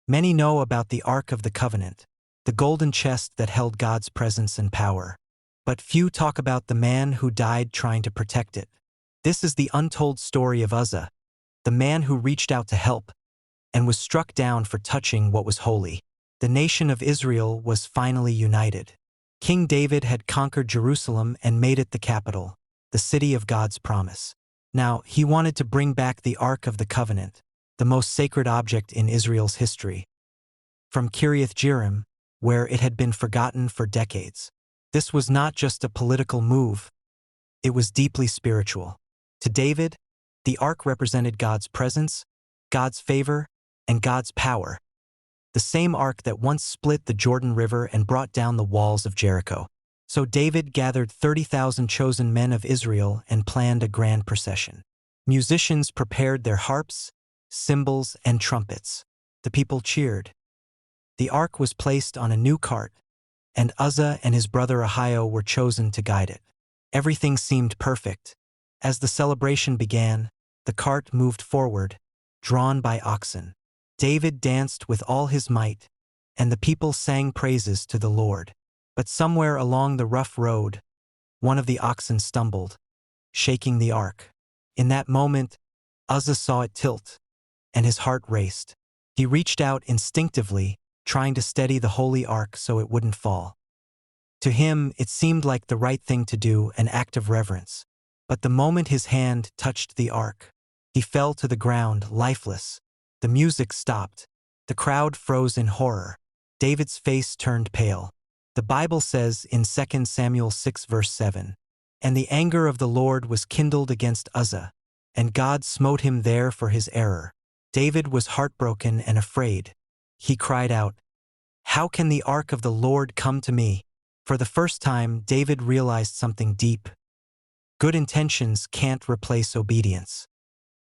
Many know about the Ark of the Covenant, the golden chest that held God's presence and power. But few talk about the man who died trying to protect it. This is the untold story of Uzzah, the man who reached out to help and was struck down for touching what was holy. The nation of Israel was finally united. King David had conquered Jerusalem and made it the capital, the city of God's promise. Now, he wanted to bring back the Ark of the Covenant, the most sacred object in Israel's history, from Kiriath-Jearim, where it had been forgotten for decades. This was not just a political move, it was deeply spiritual. To David, the Ark represented God's presence, God's favor, and God's power. The same Ark that once split the Jordan River and brought down the walls of Jericho. So David gathered 30,000 chosen men of Israel and planned a grand procession. Musicians prepared their harps, cymbals, and trumpets. The people cheered. The Ark was placed on a new cart, and Uzzah and his brother Ahio were chosen to guide it. Everything seemed perfect. As the celebration began, the cart moved forward, drawn by oxen. David danced with all his might, and the people sang praises to the Lord. But somewhere along the rough road, one of the oxen stumbled, shaking the ark. In that moment, Uzzah saw it tilt, and his heart raced. He reached out instinctively, trying to steady the holy ark so it wouldn't fall. To him, it seemed like the right thing to do, an act of reverence. But the moment his hand touched the ark, he fell to the ground, lifeless. The music stopped. The crowd froze in horror. David's face turned pale. The Bible says in 2 Samuel 6 verse 7, "And the anger of the Lord was kindled against Uzzah, and God smote him there for his error." David was heartbroken and afraid. He cried out, "How can the ark of the Lord come to me?" For the first time, David realized something deep. Good intentions can't replace obedience.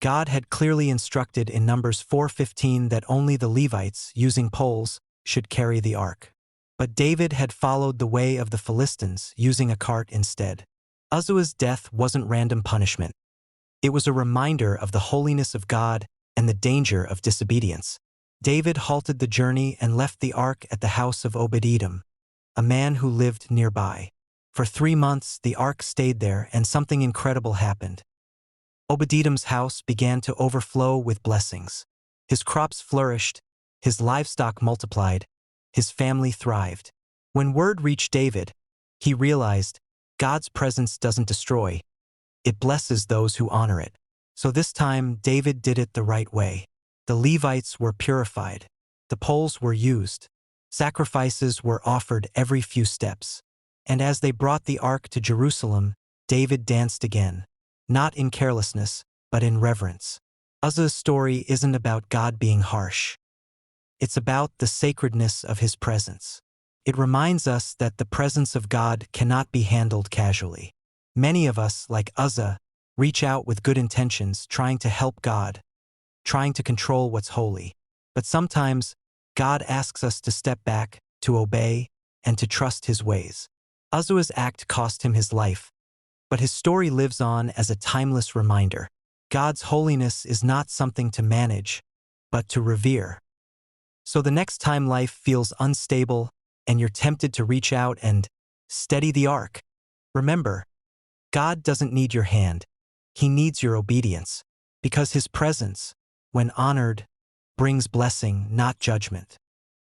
God had clearly instructed in Numbers 4:15 that only the Levites, using poles, should carry the ark. But David had followed the way of the Philistines, using a cart instead. Uzzah's death wasn't random punishment. It was a reminder of the holiness of God and the danger of disobedience. David halted the journey and left the ark at the house of Obed-Edom, a man who lived nearby. For 3 months, the ark stayed there, and something incredible happened. Obed-Edom's house began to overflow with blessings. His crops flourished, his livestock multiplied, his family thrived. When word reached David, he realized God's presence doesn't destroy, it blesses those who honor it. So this time, David did it the right way. The Levites were purified, the poles were used, sacrifices were offered every few steps. And as they brought the ark to Jerusalem, David danced again, not in carelessness, but in reverence. Uzzah's story isn't about God being harsh. It's about the sacredness of his presence. It reminds us that the presence of God cannot be handled casually. Many of us, like Uzzah, reach out with good intentions, trying to help God, trying to control what's holy. But sometimes, God asks us to step back, to obey, and to trust his ways. Uzzah's act cost him his life, but his story lives on as a timeless reminder. God's holiness is not something to manage, but to revere. So the next time life feels unstable and you're tempted to reach out and steady the ark, remember, God doesn't need your hand. He needs your obedience, because his presence, when honored, brings blessing, not judgment.